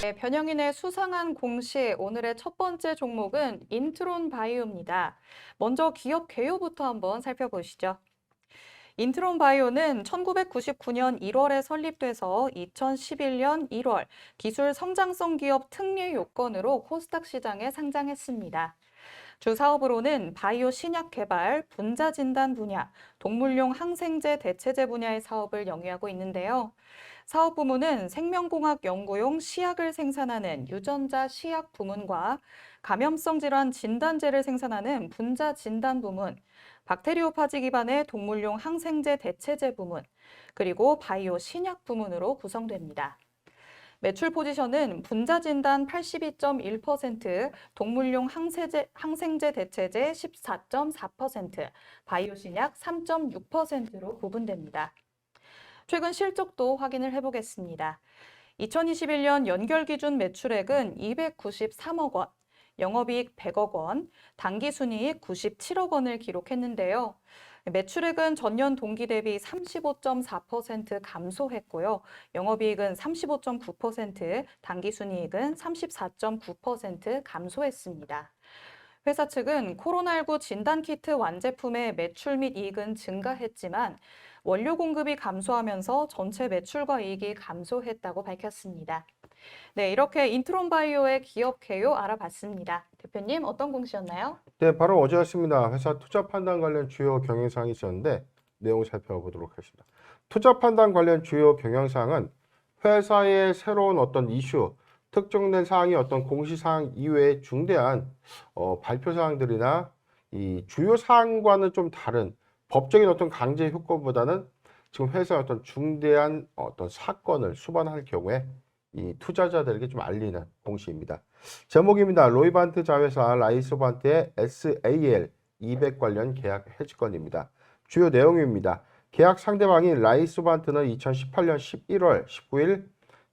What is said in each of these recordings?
네, 변형인의 수상한 공시, 오늘의 첫 번째 종목은 인트론 바이오입니다. 먼저 기업 개요부터 한번 살펴보시죠. 인트론 바이오는 1999년 1월에 설립돼서 2011년 1월 기술 성장성 기업 특례 요건으로 코스닥 시장에 상장했습니다. 주 사업으로는 바이오 신약 개발, 분자 진단 분야, 동물용 항생제 대체제 분야의 사업을 영위하고 있는데요. 사업 부문은 생명공학 연구용 시약을 생산하는 유전자 시약 부문과 감염성 질환 진단제를 생산하는 분자 진단 부문, 박테리오파지 기반의 동물용 항생제 대체제 부문, 그리고 바이오 신약 부문으로 구성됩니다. 매출 포지션은 분자 진단 82.1%, 동물용 항생제 대체제 14.4%, 바이오 신약 3.6%로 구분됩니다. 최근 실적도 확인을 해보겠습니다. 2021년 연결 기준 매출액은 293억 원, 영업이익 100억 원, 당기순이익 97억 원을 기록했는데요. 매출액은 전년 동기 대비 35.4% 감소했고요. 영업이익은 35.9%, 당기순이익은 34.9% 감소했습니다. 회사 측은 코로나19 진단키트 완제품의 매출 및 이익은 증가했지만 원료 공급이 감소하면서 전체 매출과 이익이 감소했다고 밝혔습니다. 네, 이렇게 인트론 바이오의 기업 개요 알아봤습니다. 대표님, 어떤 공시였나요? 네, 바로 어제였습니다. 회사 투자 판단 관련 주요 경영사항이 있었는데 내용 살펴보도록 하겠습니다. 투자 판단 관련 주요 경영사항은 회사의 새로운 어떤 이슈, 특정된 사항이 어떤 공시사항 이외의 중대한 발표 사항들이나 이 주요 사항과는 좀 다른 법적인 어떤 강제 효과보다는 지금 회사의 어떤 중대한 어떤 사건을 수반할 경우에 이 투자자들에게 좀 알리는 공시입니다. 제목입니다. 로이반트 자회사 라이소반트의 SAL 200 관련 계약 해지건입니다. 주요 내용입니다. 계약 상대방인 라이소반트는 2018년 11월 19일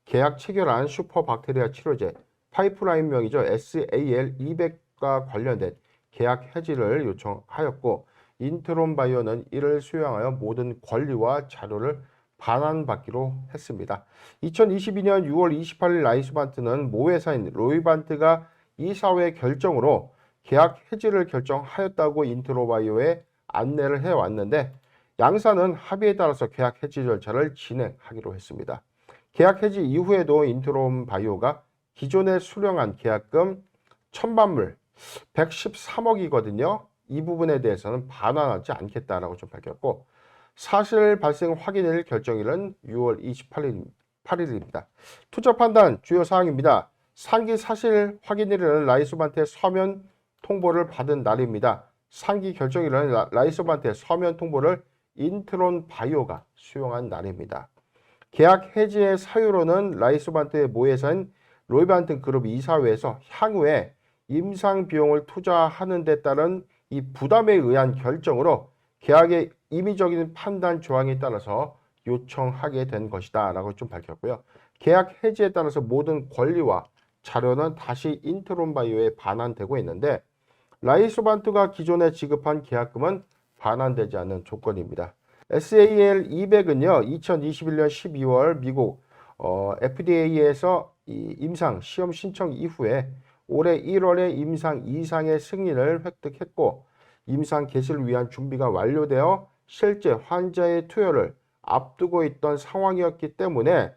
계약 체결한 슈퍼박테리아 치료제 파이프라인명이죠. SAL 200과 관련된 계약 해지를 요청하였고 인트론 바이오는 이를 수용하여 모든 권리와 자료를 반환받기로 했습니다. 2022년 6월 28일 라이소반트는 모회사인 로이반트가 이사회 결정으로 계약 해지를 결정하였다고 인트로바이오에 안내를 해왔는데 양사는 합의에 따라서 계약 해지 절차를 진행하기로 했습니다. 계약 해지 이후에도 인트론바이오가 기존에 수령한 계약금 첨반물 113억이거든요. 이 부분에 대해서는 반환하지 않겠다라고 좀 밝혔고 사실 발생 확인일 결정일은 6월 28일입니다. 투자 판단 주요 사항입니다. 상기 사실 확인일은 라이소반트의 서면 통보를 받은 날입니다. 상기 결정일은 라이소반트의 서면 통보를 인트론 바이오가 수용한 날입니다. 계약 해지의 사유로는 라이소반트의 모회사인 로이반트 그룹 이사회에서 향후에 임상 비용을 투자하는 데 따른 이 부담에 의한 결정으로 계약의 임의적인 판단 조항에 따라서 요청하게 된 것이다 라고 좀 밝혔고요. 계약 해지에 따라서 모든 권리와 자료는 다시 인트론바이오에 반환되고 있는데 라이소반트가 기존에 지급한 계약금은 반환되지 않는 조건입니다. SAL 200은요 2021년 12월 미국 FDA에서 이 임상 시험 신청 이후에 올해 1월에 임상 이상의 승인을 획득했고 임상 개시를 위한 준비가 완료되어 실제 환자의 투여를 앞두고 있던 상황이었기 때문에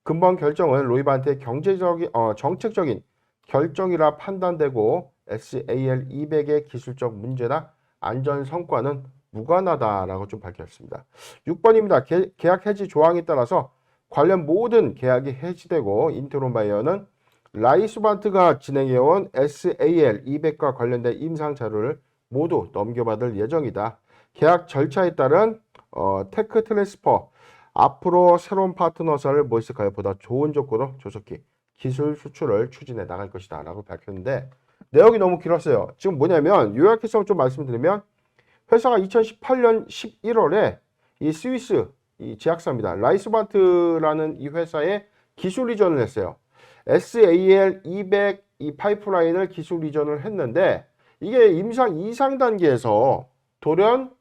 근본 결정은 로이반트의 정책적인 결정이라 판단되고 SAL 200의 기술적 문제나 안전 성과는 무관하다라고 좀 밝혔습니다. 6번입니다. 계약 해지 조항에 따라서 관련 모든 계약이 해지되고 인트론바이오는 라이소반트가 진행해온 SAL 200과 관련된 임상 자료를 모두 넘겨받을 예정이다. 계약 절차에 따른 테크 트랜스퍼 앞으로 새로운 파트너사를 모색하여 보다 좋은 조건으로 조속히 기술 수출을 추진해 나갈 것이다 라고 밝혔는데 내용이 너무 길었어요. 지금 뭐냐면 요약해서 좀 말씀드리면 회사가 2018년 11월에 이 스위스 이 제약사입니다. 라이소반트라는 이 회사에 기술 이전을 했어요. SAL 200 이 파이프라인을 기술 이전을 했는데 이게 임상 2상 단계에서 돌연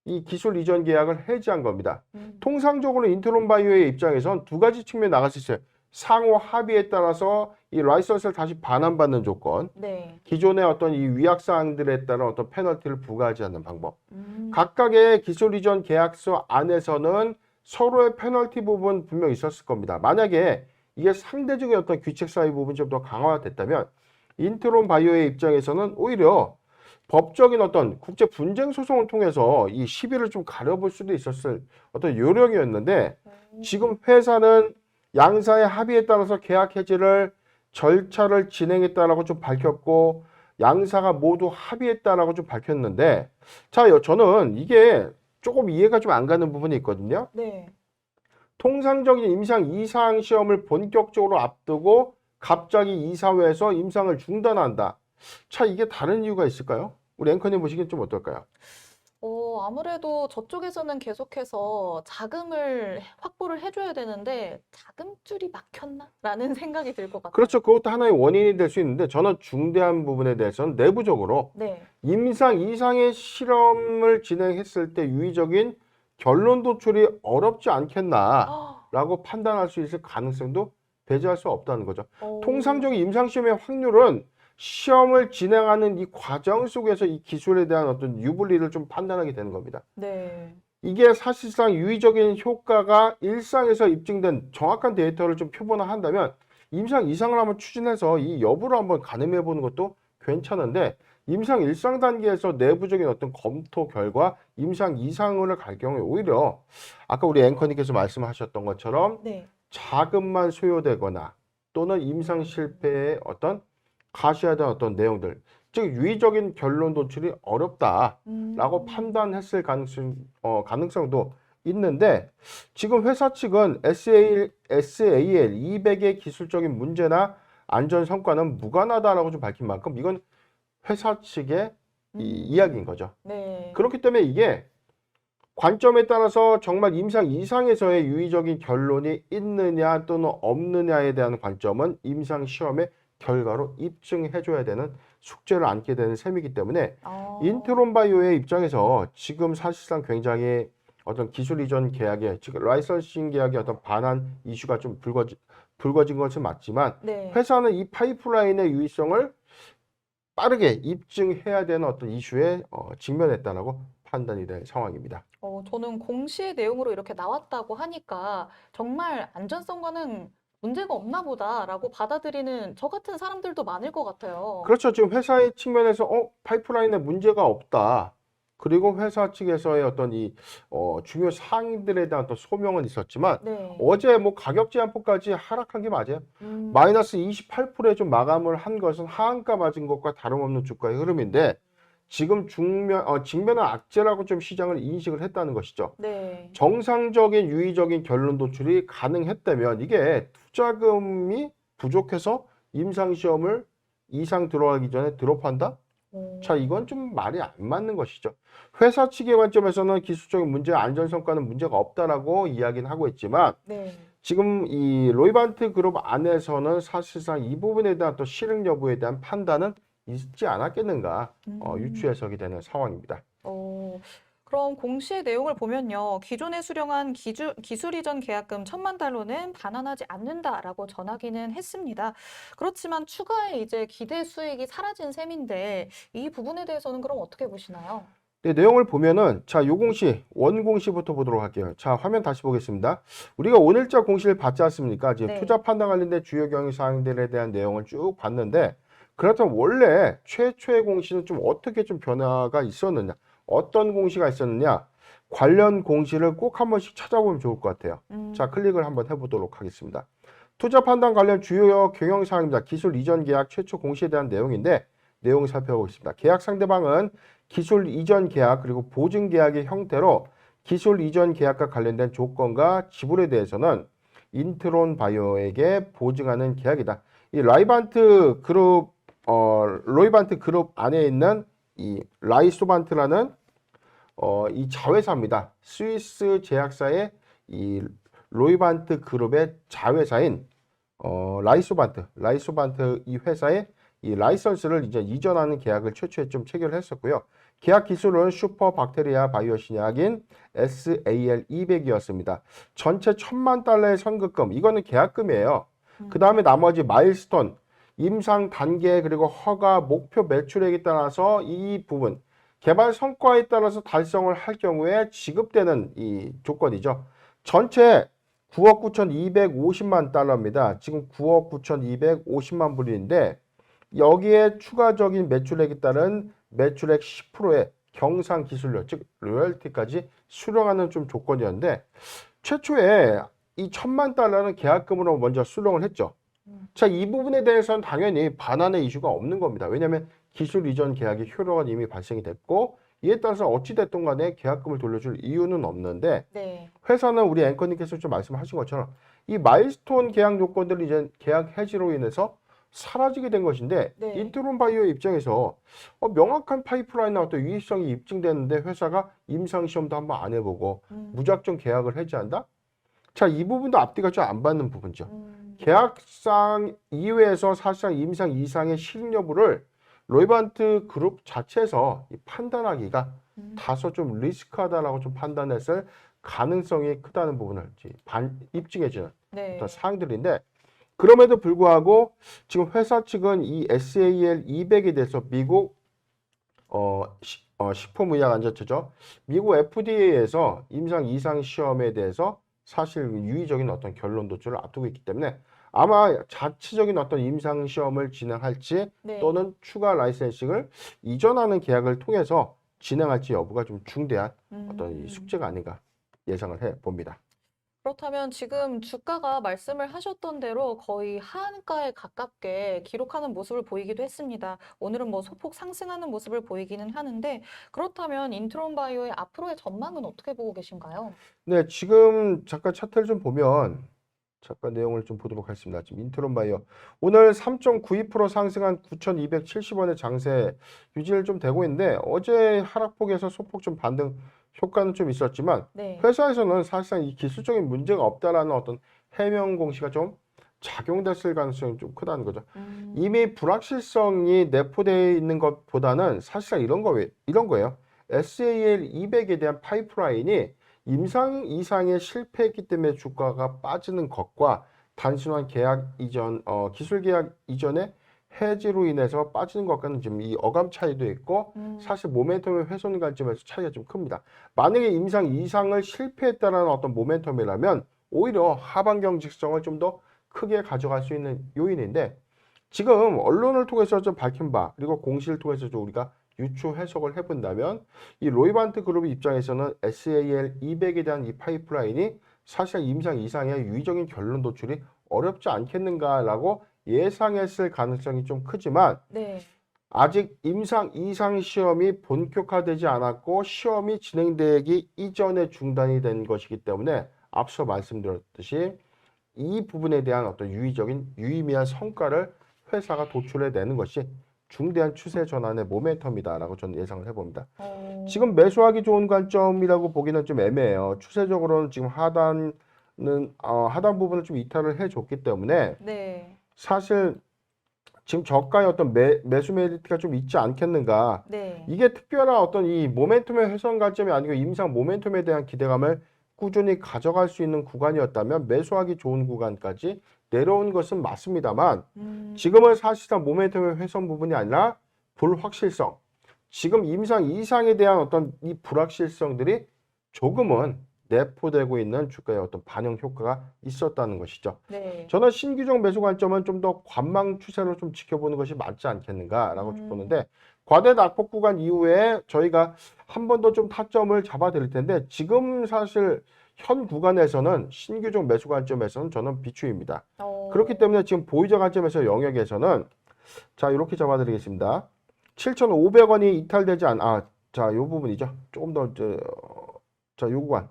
이 기술 이전 계약을 해지한 겁니다. 통상적으로 인트론바이오의 입장에선 두 가지 측면이 나갈 수 있어요. 상호 합의에 따라서 이 라이선스를 다시 반환받는 조건, 네. 기존의 어떤 이 위약 사항들에 따른 어떤 페널티를 부과하지 않는 방법. 음. 각각의 기술 이전 계약서 안에서는 서로의 페널티 부분 분명 있었을 겁니다. 만약에 이게 상대적인 어떤 규칙 사유 부분이 좀 더 강화됐다면 인트론 바이오의 입장에서는 오히려 법적인 어떤 국제 분쟁 소송을 통해서 이 시비를 좀 가려볼 수도 있었을 어떤 요령이었는데 지금 회사는 양사의 합의에 따라서 계약 해지를 절차를 진행했다라고 좀 밝혔고 양사가 모두 합의했다라고 좀 밝혔는데 자, 저는 이게 조금 이해가 좀 안 가는 부분이 있거든요. 네. 통상적인 임상 이상 시험을 본격적으로 앞두고 갑자기 이사회에서 임상을 중단한다. 자, 이게 다른 이유가 있을까요? 우리 앵커님 보시기엔 좀 어떨까요? 아무래도 저쪽에서는 계속해서 자금을 확보를 해줘야 되는데 자금줄이 막혔나? 라는 생각이 들 것 같아요. 그렇죠. 그것도 하나의 원인이 될 수 있는데 저는 중대한 부분에 대해서는 내부적으로 네. 임상 이상의 실험을 진행했을 때 유의적인 결론 도출이 어렵지 않겠나라고 판단할 수 있을 가능성도 배제할 수 없다는 거죠. 통상적인 임상 시험의 확률은 시험을 진행하는 이 과정 속에서 이 기술에 대한 어떤 유불리를 좀 판단하게 되는 겁니다. 네. 이게 사실상 유의적인 효과가 일상에서 입증된 정확한 데이터를 좀 표본화한다면 임상 이상을 한번 추진해서 이 여부를 한번 가늠해 보는 것도 괜찮은데 임상 일상 단계에서 내부적인 어떤 검토 결과 임상 이상을 갈 경우에 오히려 아까 우리 앵커님께서 말씀하셨던 것처럼 네. 자금만 소요되거나 또는 임상 실패의 어떤 가시화된 어떤 내용들, 즉 유의적인 결론 도출이 어렵다라고 판단했을 가능성도 있는데 지금 회사 측은 SAL 200의 기술적인 문제나 안전 성과는 무관하다라고 좀 밝힌 만큼 이건 회사 측의 이야기인 거죠. 네. 그렇기 때문에 이게 관점에 따라서 정말 임상 이상에서의 유의적인 결론이 있느냐 또는 없느냐에 대한 관점은 임상 시험의 결과로 입증해줘야 되는 숙제를 안게 되는 셈이기 때문에 인트론 바이오의 입장에서 지금 사실상 굉장히 어떤 기술 이전 계약의 즉 라이선싱 계약의 어떤 반환 이슈가 좀 불거진 것은 맞지만 네. 회사는 이 파이프라인의 유의성을 빠르게 입증해야 되는 어떤 이슈에 직면했다라고 판단이 될 상황입니다. 저는 공시의 내용으로 이렇게 나왔다고 하니까 정말 안전성과는 문제가 없나 보다라고 받아들이는 저 같은 사람들도 많을 것 같아요. 그렇죠. 지금 회사의 측면에서 파이프라인에 문제가 없다. 그리고 회사 측에서의 어떤 이 중요 사항들에 대한 또 소명은 있었지만 네. 어제 뭐 가격 제한폭까지 하락한 게 맞아요. 마이너스 28%에 좀 마감을 한 것은 하한가 맞은 것과 다름없는 주가의 흐름인데 지금 직면은 악재라고 좀 시장을 인식을 했다는 것이죠. 네. 정상적인 유의적인 결론 도출이 가능했다면 이게 투자금이 부족해서 임상시험을 이상 들어가기 전에 드롭한다? 자, 이건 좀 말이 안 맞는 것이죠. 회사 측의 관점에서는 기술적인 문제, 안전성과는 문제가 없다라고 이야기는 하고 있지만 네. 지금 이 로이반트 그룹 안에서는 사실상 이 부분에 대한 또 실행 여부에 대한 판단은 있지 않았겠는가 유추 해석이 되는 상황입니다. 그럼 공시의 내용을 보면요. 기존에 수령한 기술 이전 계약금 1,000만 달러는 반환하지 않는다라고 전하기는 했습니다. 그렇지만 추가의 이제 기대 수익이 사라진 셈인데 이 부분에 대해서는 그럼 어떻게 보시나요? 네, 내용을 보면은 자, 요 공시, 원공시부터 보도록 할게요. 자, 화면 다시 보겠습니다. 우리가 오늘자 공시를 봤지 않습니까? 지금 네. 투자 판단 관련된 주요 경영 사항들에 대한 내용을 쭉 봤는데 그렇다면 원래 최초의 공시는 좀 어떻게 좀 변화가 있었느냐? 어떤 공시가 있었느냐? 관련 공시를 꼭 한 번씩 찾아보면 좋을 것 같아요. 자, 클릭을 한번 해보도록 하겠습니다. 투자 판단 관련 주요 경영 사항입니다. 기술 이전 계약 최초 공시에 대한 내용인데 내용을 살펴보겠습니다. 계약 상대방은 기술 이전 계약 그리고 보증 계약의 형태로 기술 이전 계약과 관련된 조건과 지불에 대해서는 인트론 바이오에게 보증하는 계약이다. 이 라이반트 그룹 로이반트 그룹 안에 있는 이 라이소반트라는 이 자회사입니다. 스위스 제약사의 이 로이반트 그룹의 자회사인 라이소반트 이 회사의 이 라이선스를 이제 이전하는 계약을 최초에 좀 체결했었고요. 계약 기술은 슈퍼박테리아 바이오 신약인 SAL 200이었습니다. 전체 1,000만 달러의 선급금, 이거는 계약금이에요. 그 다음에 나머지 마일스톤, 임상 단계 그리고 허가, 목표 매출액에 따라서 이 부분 개발 성과에 따라서 달성을 할 경우에 지급되는 이 조건이죠. 전체 9억 9,250만 달러입니다. 지금 9억 9,250만 불인데 여기에 추가적인 매출액에 따른 매출액 10%의 경상 기술료, 즉 로열티까지 수령하는 좀 조건이었는데 최초에 이 1,000만 달러는 계약금으로 먼저 수령을 했죠. 자, 이 부분에 대해서는 당연히 반환의 이슈가 없는 겁니다. 왜냐하면 기술 이전 계약의 효력은 이미 발생이 됐고 이에 따라서 어찌됐든 간에 계약금을 돌려줄 이유는 없는데 네. 회사는 우리 앵커님께서 좀 말씀하신 것처럼 이 마일스톤 계약 요건들이 이제 계약 해지로 인해서 사라지게 된 것인데 네. 인트론 바이오 입장에서 명확한 파이프라인과 어떤 유의성이 입증되는데 회사가 임상시험도 한번 안 해보고 무작정 계약을 해지한다? 자, 이 부분도 앞뒤가 좀 안 맞는 부분이죠. 계약상 이외에서 사실상 임상 이상의 실행 여부를 로이반트 그룹 자체에서 판단하기가 다소 좀 리스크하다라고 좀 판단했을 가능성이 크다는 부분을 입증해주는 네. 어떤 사항들인데 그럼에도 불구하고 지금 회사 측은 이 SAL 200에 대해서 미국 식품의약안전처죠. 미국 FDA에서 임상 이상 시험에 대해서 사실 유의적인 어떤 결론 도출을 앞두고 있기 때문에 아마 자체적인 어떤 임상 시험을 진행할지 네. 또는 추가 라이센싱을 이전하는 계약을 통해서 진행할지 여부가 좀 중대한 어떤 이 숙제가 아닌가 예상을 해 봅니다. 그렇다면 지금 주가가 말씀을 하셨던 대로 거의 하한가에 가깝게 기록하는 모습을 보이기도 했습니다. 오늘은 뭐 소폭 상승하는 모습을 보이기는 하는데 그렇다면 인트론 바이오의 앞으로의 전망은 어떻게 보고 계신가요? 네, 지금 잠깐 차트를 좀 보면 잠깐 내용을 좀 보도록 하겠습니다. 지금 인트론 바이오 오늘 3.92% 상승한 9,270원의 장세 유지를 좀 되고 있는데 어제 하락폭에서 소폭 좀 반등 효과는 좀 있었지만 네. 회사에서는 사실상 이 기술적인 문제가 없다라는 어떤 해명 공시가 좀 작용됐을 가능성이 좀 크다는 거죠. 이미 불확실성이 내포되어 있는 것보다는 사실상 이런 거예요. SAL 200에 대한 파이프라인이 임상 이상에 실패했기 때문에 주가가 빠지는 것과 단순한 계약 이전, 기술 계약 이전에 해지로 인해서 빠지는 것과는 지금 이 어감 차이도 있고 사실 모멘텀의 훼손 관점에서 차이가 좀 큽니다. 만약에 임상 이상을 실패했다는 어떤 모멘텀이라면 오히려 하반 경직성을 좀 더 크게 가져갈 수 있는 요인인데 지금 언론을 통해서 좀 밝힌 바 그리고 공시를 통해서 좀 우리가 유추 해석을 해본다면 이 로이반트 그룹 입장에서는 SAL 200에 대한 이 파이프라인이 사실 임상 이상의 유의적인 결론 도출이 어렵지 않겠는가라고 예상했을 가능성이 좀 크지만 네. 아직 임상 이상 시험이 본격화되지 않았고 시험이 진행되기 이전에 중단이 된 것이기 때문에 앞서 말씀드렸듯이 이 부분에 대한 어떤 유의미한 성과를 회사가 도출해내는 것이 중대한 추세 전환의 모멘텀이다라고 저는 예상을 해봅니다. 지금 매수하기 좋은 관점이라고 보기는 좀 애매해요. 추세적으로는 지금 하단 부분을 좀 이탈을 해줬기 때문에 네. 사실 지금 저가의 어떤 매수 메리트가 좀 있지 않겠는가. 네. 이게 특별한 어떤 이 모멘텀의 훼손 관점이 아니고 임상 모멘텀에 대한 기대감을 꾸준히 가져갈 수 있는 구간이었다면 매수하기 좋은 구간까지 내려온 것은 맞습니다만 지금은 사실상 모멘텀의 훼손 부분이 아니라 불확실성. 지금 임상 이상에 대한 어떤 이 불확실성들이 조금은 내포되고 있는 주가의 어떤 반영 효과가 있었다는 것이죠. 네. 저는 신규적 매수 관점은 좀 더 관망 추세로 좀 지켜보는 것이 맞지 않겠는가라고 보는데 과대 낙폭 구간 이후에 저희가 한 번 더 좀 타점을 잡아 드릴 텐데 지금 사실 현 구간에서는 신규적 매수 관점에서는 저는 비추입니다. 그렇기 때문에 지금 보유자 관점에서 영역에서는 자 이렇게 잡아 드리겠습니다. 7,500원이 이탈되지 자, 요 부분이죠. 조금 더 자, 요 구간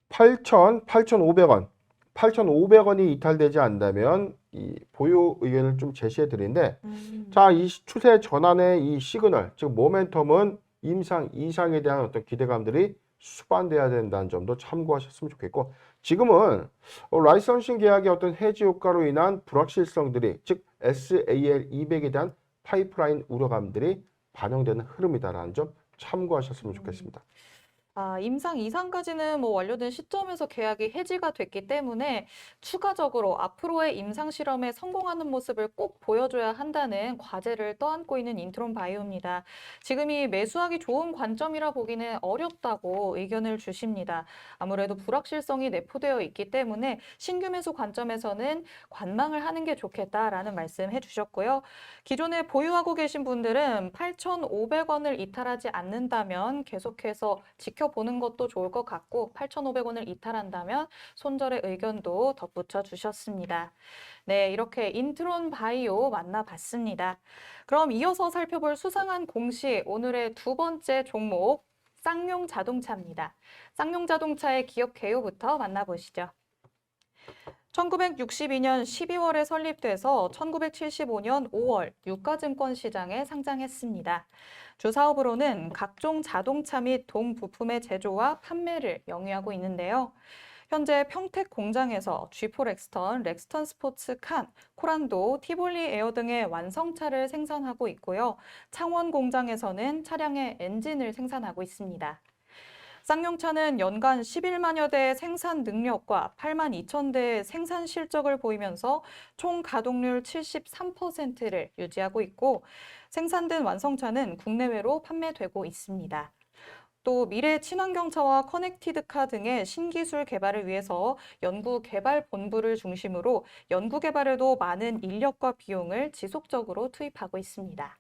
8,500원 8,500원이 이탈되지 않는다면 이 보유 의견을 좀 제시해 드리는데 자, 이 추세 전환의 이 시그널, 즉 모멘텀은 임상 이상에 대한 어떤 기대감들이 수반돼야 된다는 점도 참고하셨으면 좋겠고 지금은 라이선싱 계약의 어떤 해지 효과로 인한 불확실성들이 즉 SAL 200에 대한 파이프라인 우려감들이 반영되는 흐름이다라는 점 참고하셨으면 좋겠습니다. 임상 2상까지는 뭐 완료된 시점에서 계약이 해지가 됐기 때문에 추가적으로 앞으로의 임상 실험에 성공하는 모습을 꼭 보여줘야 한다는 과제를 떠안고 있는 인트론 바이오입니다. 지금이 매수하기 좋은 관점이라 보기는 어렵다고 의견을 주십니다. 아무래도 불확실성이 내포되어 있기 때문에 신규 매수 관점에서는 관망을 하는 게 좋겠다라는 말씀 해주셨고요. 기존에 보유하고 계신 분들은 8,500원을 이탈하지 않는다면 계속해서 지켜보는 것도 좋을 것 같고 8,500원을 이탈한다면 손절의 의견도 덧붙여 주셨습니다. 네, 이렇게 인트론 바이오 만나봤습니다. 그럼 이어서 살펴볼 수상한 공시 오늘의 두 번째 종목 쌍용 자동차입니다. 쌍용 자동차의 기업 개요부터 만나보시죠. 1962년 12월에 설립돼서 1975년 5월 유가증권 시장에 상장했습니다. 주 사업으로는 각종 자동차 및 동부품의 제조와 판매를 영위하고 있는데요. 현재 평택 공장에서 G4 렉스턴, 렉스턴 스포츠 칸, 코란도, 티볼리 에어 등의 완성차를 생산하고 있고요. 창원 공장에서는 차량의 엔진을 생산하고 있습니다. 쌍용차는 연간 11만여 대의 생산 능력과 8만 2천 대의 생산 실적을 보이면서 총 가동률 73%를 유지하고 있고 생산된 완성차는 국내외로 판매되고 있습니다. 또 미래 친환경차와 커넥티드카 등의 신기술 개발을 위해서 연구개발본부를 중심으로 연구개발에도 많은 인력과 비용을 지속적으로 투입하고 있습니다.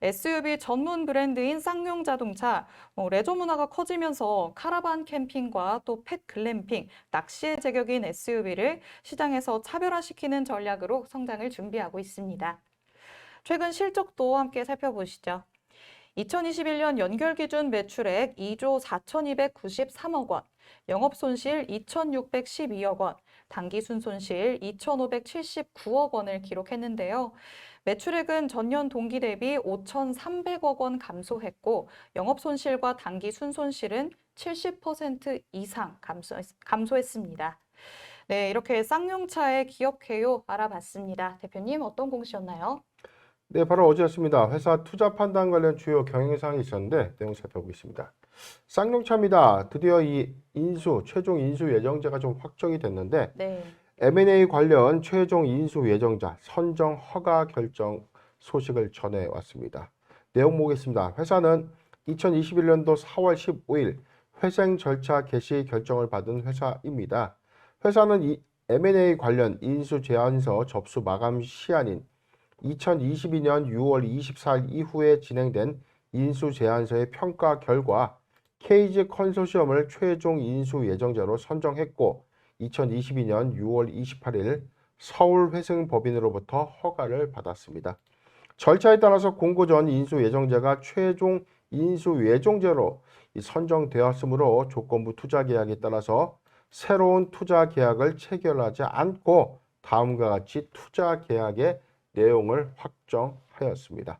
SUV 전문 브랜드인 쌍용 자동차, 레저 문화가 커지면서 카라반 캠핑과 또 펫 글램핑, 낚시의 제격인 SUV를 시장에서 차별화시키는 전략으로 성장을 준비하고 있습니다. 최근 실적도 함께 살펴보시죠. 2021년 연결 기준 매출액 2조 4,293억 원, 영업손실 2,612억 원, 당기순손실 2,579억 원을 기록했는데요. 매출액은 전년 동기 대비 5,300억 원 감소했고 영업손실과 당기순손실은 70% 이상 감소했습니다. 네, 이렇게 쌍용차의 기업 개요 알아봤습니다. 대표님 어떤 공시였나요? 네, 바로 어제였습니다. 회사 투자 판단 관련 주요 경영사항이 있었는데 내용 살펴보겠습니다. 쌍용차입니다. 드디어 이 최종 인수 예정자가 좀 확정이 됐는데 네. M&A 관련 최종 인수 예정자 선정 허가 결정 소식을 전해왔습니다. 내용 보겠습니다. 회사는 2021년도 4월 15일 회생 절차 개시 결정을 받은 회사입니다. 회사는 이 M&A 관련 인수 제안서 접수 마감 시한인 2022년 6월 24일 이후에 진행된 인수 제안서의 평가 결과 케이지 컨소시엄을 최종 인수 예정자로 선정했고 2022년 6월 28일 서울회생법인으로부터 허가를 받았습니다. 절차에 따라서 공고 전 인수 예정자가 최종 인수 예정자로 선정되었으므로 조건부 투자 계약에 따라서 새로운 투자 계약을 체결하지 않고 다음과 같이 투자 계약의 내용을 확정하였습니다.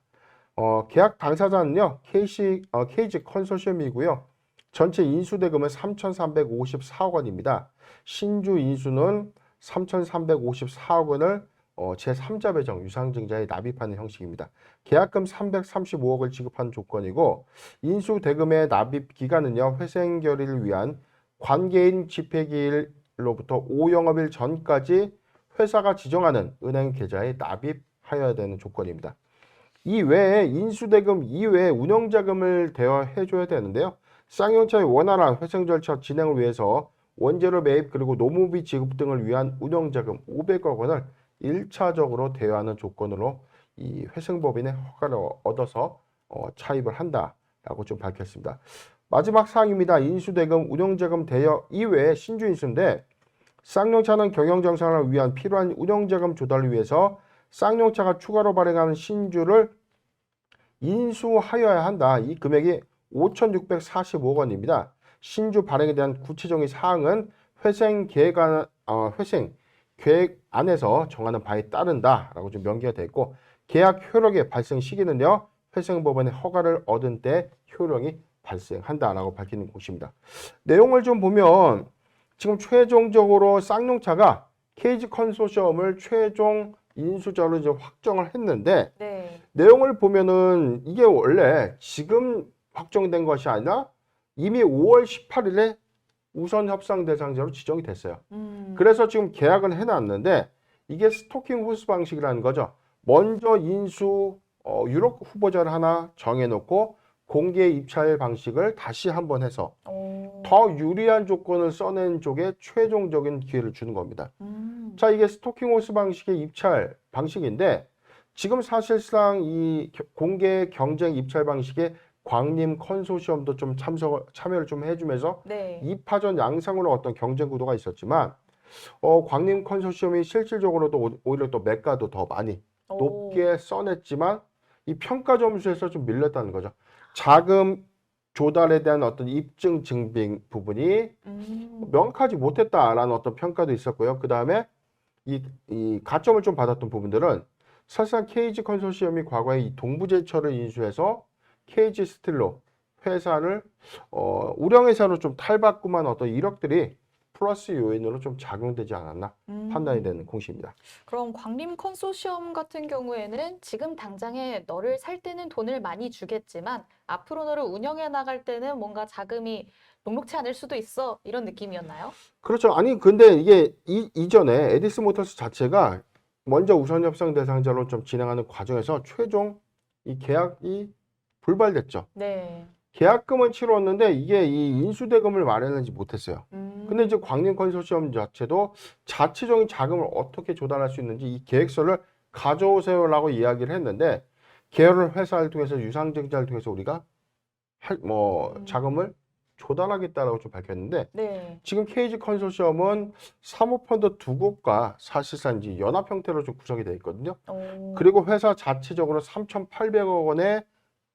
계약 당사자는요, 케이지 컨소시엄이고요. 전체 인수대금은 3,354억 원입니다. 신주 인수는 3,354억 원을 제3자 배정 유상증자에 납입하는 형식입니다. 계약금 335억을 지급하는 조건이고 인수대금의 납입 기간은요, 회생 결의를 위한 관계인 집회기일로부터 5영업일 전까지 회사가 지정하는 은행 계좌에 납입하여야 되는 조건입니다. 이 외에 인수대금 이외에 운영자금을 대여해줘야 되는데요. 쌍용차의 원활한 회생 절차 진행을 위해서 원재료 매입 그리고 노무비 지급 등을 위한 운영자금 500억 원을 1차적으로 대여하는 조건으로 이 회생법인의 허가를 얻어서 차입을 한다라고 좀 밝혔습니다. 마지막 사항입니다. 인수대금, 운영자금 대여 이외에 신주인수인데 쌍용차는 경영 정상을 위한 필요한 운영자금 조달을 위해서 쌍용차가 추가로 발행하는 신주를 인수하여야 한다. 이 금액이 5,645억 원입니다. 신주 발행에 대한 구체적인 사항은 회생 계획 안에서 정하는 바에 따른다라고 좀 명기가 되어 있고 계약 효력의 발생 시기는요. 회생법원의 허가를 얻은 때 효력이 발생한다라고 밝히는 곳입니다. 내용을 좀 보면 지금 최종적으로 쌍용차가 케이지 컨소시엄을 최종 인수자로 이제 확정을 했는데 네. 내용을 보면은 이게 원래 지금 확정된 것이 아니라 이미 5월 18일에 우선 협상 대상자로 지정이 됐어요. 음. 그래서 지금 계약은 해놨는데 이게 스토킹 호스 방식이라는 거죠. 먼저 인수 유력 후보자를 하나 정해놓고 공개 입찰 방식을 다시 한번 해서 오. 더 유리한 조건을 써낸 쪽에 최종적인 기회를 주는 겁니다. 자, 이게 스토킹 호스 방식의 입찰 방식인데 지금 사실상 이 공개 경쟁 입찰 방식에 광림 컨소시엄도 좀 참여를 좀 해주면서 네. 2파전 양상으로 어떤 경쟁 구도가 있었지만 광림 컨소시엄이 실질적으로도 오히려 또 매가도 더 많이 오. 높게 써냈지만 이 평가 점수에서 좀 밀렸다는 거죠. 자금 조달에 대한 어떤 입증 증빙 부분이 명확하지 못했다라는 어떤 평가도 있었고요. 그 다음에 이 가점을 좀 받았던 부분들은 사실상 KG 컨소시엄이 과거에 이 동부제철을 인수해서 KG 스틸로 회사를 우량회사로 좀 탈바꿈한 어떤 이력들이 플러스 요인으로 좀 작용되지 않았나 판단이 되는 공시입니다. 그럼 광림 컨소시엄 같은 경우에는 지금 당장에 너를 살 때는 돈을 많이 주겠지만 앞으로 너를 운영해 나갈 때는 뭔가 자금이 녹록치 않을 수도 있어 이런 느낌이었나요? 그렇죠. 아니 근데 이게 이전에 에디슨 모터스 자체가 먼저 우선 협상 대상자로 좀 진행하는 과정에서 최종 이 계약이 불발됐죠. 네. 계약금은 치렀는데 이게 이 인수대금을 마련하지 못했어요. 근데 이제 음. 광림 컨소시엄 자체도 자체적인 자금을 어떻게 조달할 수 있는지 이 계획서를 가져오세요라고 이야기를 했는데 계열을 회사를 통해서 유상증자를 통해서 우리가 자금을 조달하겠다라고 좀 밝혔는데 네. 지금 KG 컨소시엄은 사모펀드 두 곳과 사실상 이제 연합 형태로 좀 구성이 되어 있거든요. 오. 그리고 회사 자체적으로 3,800억 원의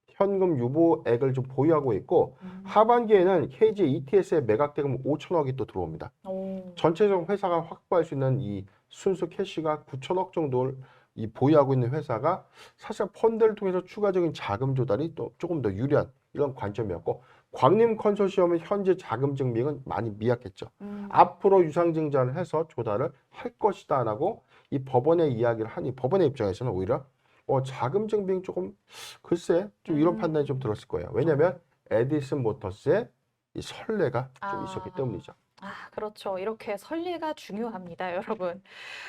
현금 유보액을 좀 보유하고 있고 하반기에는 KG ETS의 매각 대금 5천억이 또 들어옵니다. 오. 전체적으로 회사가 확보할 수 있는 이 순수 캐시가 9천억 정도를 이 보유하고 있는 회사가 사실 펀드를 통해서 추가적인 자금 조달이 또 조금 더 유리한 이런 관점이었고 광림 컨소시엄은 현재 자금 증빙은 많이 미약했죠. 앞으로 유상증자를 해서 조달을 할 것이다라고 이 법원에 이야기를 하니 법원의 입장에서는 오히려 자금 증빙 조금 글쎄 좀 이런 판단이 좀 들었을 거예요. 왜냐하면 에디슨 모터스의 이 선례가 좀 있었기 때문이죠. 아, 그렇죠. 이렇게 선리가 중요합니다, 여러분.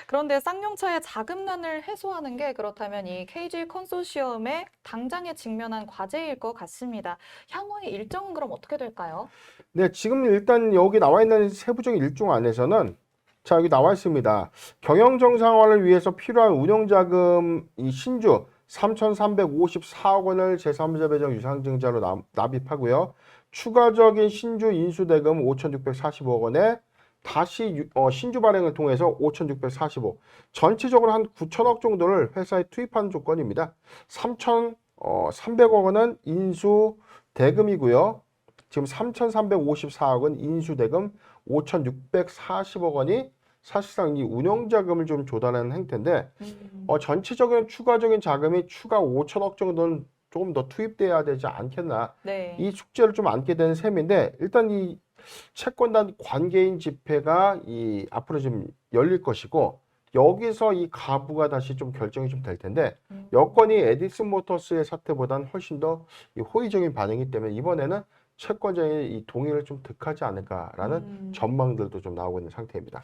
그런데 쌍용차의 자금난을 해소하는 게 그렇다면 이 KG 컨소시엄의 당장에 직면한 과제일 것 같습니다. 향후의 일정은 그럼 어떻게 될까요? 네, 지금 일단 여기 나와 있는 세부적인 일정 안에서는 자, 여기 나와 있습니다. 경영 정상화를 위해서 필요한 운영자금 이 신주 3,354억 원을 제3자 배정 유상증자로 납입하고요. 추가적인 신주 인수대금 5,645억 원에 다시 신주 발행을 통해서 5,645. 전체적으로 한 9천억 정도를 회사에 투입하는 조건입니다. 3,300억 원은 인수 대금이고요. 지금 3,354억은 인수대금 5,640억 원이 사실상 이 운영자금을 좀 조달하는 행태인데 전체적인 추가적인 자금이 추가 5천억 정도는 조금 더 투입돼야 되지 않겠나 네. 이 숙제를 좀 안게 되는 셈인데 일단 이 채권단 관계인 집회가 이 앞으로 좀 열릴 것이고 여기서 이 가부가 다시 좀 결정이 좀 될 텐데 여건이 에디슨 모터스의 사태보다는 훨씬 더 이 호의적인 반응이기 때문에 이번에는 채권자의 이 동의를 좀 득하지 않을까라는 전망들도 좀 나오고 있는 상태입니다.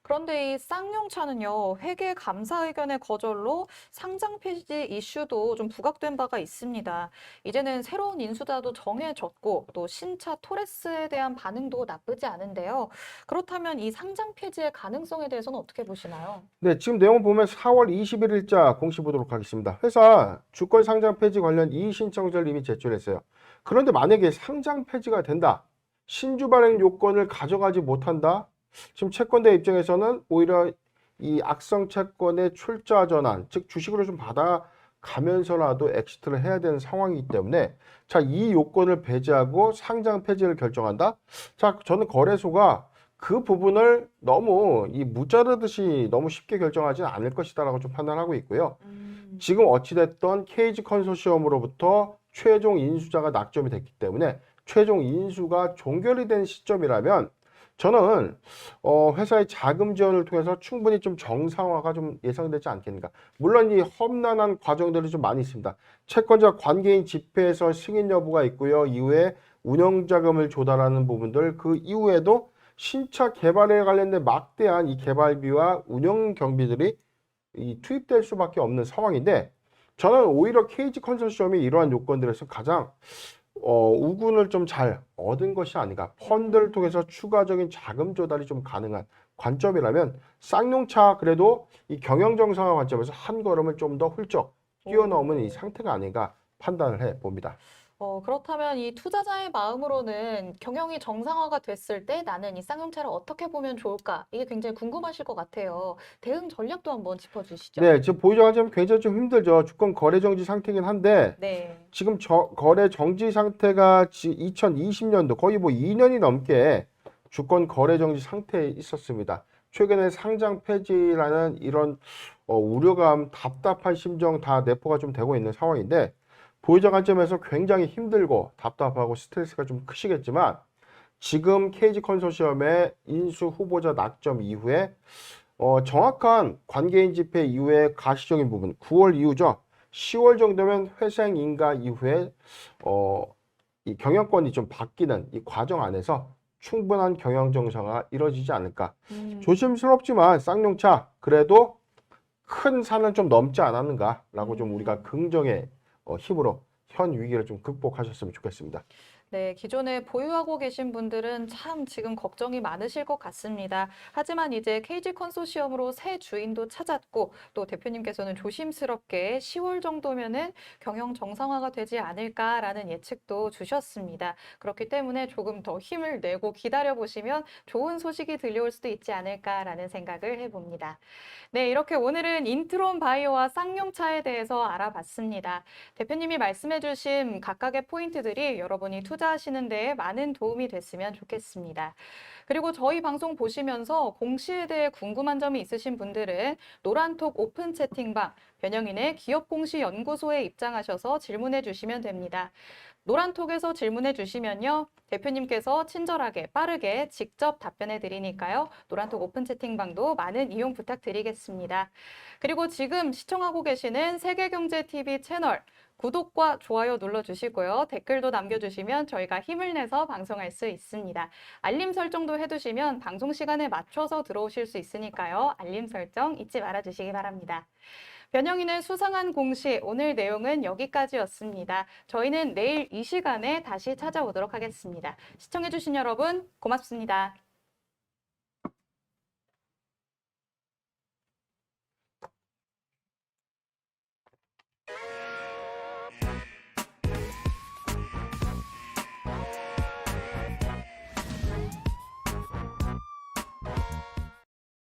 그런데 이 쌍용차는요, 회계 감사 의견의 거절로 상장 폐지 이슈도 좀 부각된 바가 있습니다. 이제는 새로운 인수자도 정해졌고 또 신차 토레스에 대한 반응도 나쁘지 않은데요. 그렇다면 이 상장 폐지의 가능성에 대해서는 어떻게 보시나요? 네, 지금 내용 보면 4월 21일자 공시 보도록 하겠습니다. 회사 주권 상장 폐지 관련 이의 신청서를 이미 제출했어요. 그런데 만약에 상장 폐지가 된다. 신주 발행 요건을 가져가지 못한다. 지금 채권대 입장에서는 오히려 이 악성 채권의 출자 전환, 즉 주식으로 좀 받아가면서라도 엑시트를 해야 되는 상황이기 때문에 자, 이 요건을 배제하고 상장 폐지를 결정한다. 자, 저는 거래소가 그 부분을 너무 이 무자르듯이 너무 쉽게 결정하지는 않을 것이다라고 좀 판단하고 있고요. 지금 어찌됐던 KG 컨소시엄으로부터 최종 인수자가 낙점이 됐기 때문에 최종 인수가 종결이 된 시점이라면 저는 회사의 자금 지원을 통해서 충분히 좀 정상화가 좀 예상되지 않겠는가. 물론 이 험난한 과정들이 좀 많이 있습니다. 채권자 관계인 집회에서 승인 여부가 있고요. 이후에 운영 자금을 조달하는 부분들, 그 이후에도 신차 개발에 관련된 막대한 이 개발비와 운영 경비들이 투입될 수밖에 없는 상황인데, 저는 오히려 KG 컨소시엄이 이러한 요건들에서 가장 우군을 좀 잘 얻은 것이 아닌가. 펀드를 통해서 추가적인 자금 조달이 좀 가능한 관점이라면 쌍용차 그래도 이 경영 정상화 관점에서 한 걸음을 좀 더 훌쩍 뛰어넘은 이 상태가 아닌가 판단을 해 봅니다. 그렇다면 이 투자자의 마음으로는 경영이 정상화가 됐을 때 나는 이 쌍용차를 어떻게 보면 좋을까? 이게 굉장히 궁금하실 것 같아요. 대응 전략도 한번 짚어주시죠. 네, 지금 보유자 관점 굉장히 좀 힘들죠. 주권 거래 정지 상태이긴 한데 네. 지금 거래 정지 상태가 2020년도 거의 뭐 2년이 넘게 주권 거래 정지 상태에 있었습니다. 최근에 상장 폐지라는 이런 우려감, 답답한 심정 다 내포가 좀 되고 있는 상황인데, 보유자 관점에서 굉장히 힘들고 답답하고 스트레스가 좀 크시겠지만, 지금 KG 컨소시엄의 인수 후보자 낙점 이후에 정확한 관계인 집회 이후에 가시적인 부분, 9월 이후죠. 10월 정도면 회생 인가 이후에 이 경영권이 좀 바뀌는 이 과정 안에서 충분한 경영 정상화가 이루어지지 않을까. 조심스럽지만 쌍용차 그래도 큰 산을 좀 넘지 않았는가라고 좀 우리가 긍정의 힘으로 현 위기를 좀 극복하셨으면 좋겠습니다. 네, 기존에 보유하고 계신 분들은 참 지금 걱정이 많으실 것 같습니다. 하지만 이제 KG 컨소시엄으로 새 주인도 찾았고 또 대표님께서는 조심스럽게 10월 정도면은 경영 정상화가 되지 않을까라는 예측도 주셨습니다. 그렇기 때문에 조금 더 힘을 내고 기다려 보시면 좋은 소식이 들려올 수도 있지 않을까라는 생각을 해봅니다. 네, 이렇게 오늘은 인트론 바이오와 쌍용차에 대해서 알아봤습니다. 대표님이 말씀해주신 각각의 포인트들이 여러분이 투자하시는 데에 많은 도움이 됐으면 좋겠습니다. 그리고 저희 방송 보시면서 공시에 대해 궁금한 점이 있으신 분들은 노란톡 오픈 채팅방, 변영인의 기업공시연구소에 입장하셔서 질문해 주시면 됩니다. 노란톡에서 질문해 주시면요. 대표님께서 친절하게 빠르게 직접 답변해 드리니까요. 노란톡 오픈 채팅방도 많은 이용 부탁드리겠습니다. 그리고 지금 시청하고 계시는 세계경제TV 채널 구독과 좋아요 눌러주시고요. 댓글도 남겨주시면 저희가 힘을 내서 방송할 수 있습니다. 알림 설정도 해두시면 방송 시간에 맞춰서 들어오실 수 있으니까요. 알림 설정 잊지 말아주시기 바랍니다. 변영인의 수상한 공시, 오늘 내용은 여기까지였습니다. 저희는 내일 이 시간에 다시 찾아오도록 하겠습니다. 시청해주신 여러분 고맙습니다.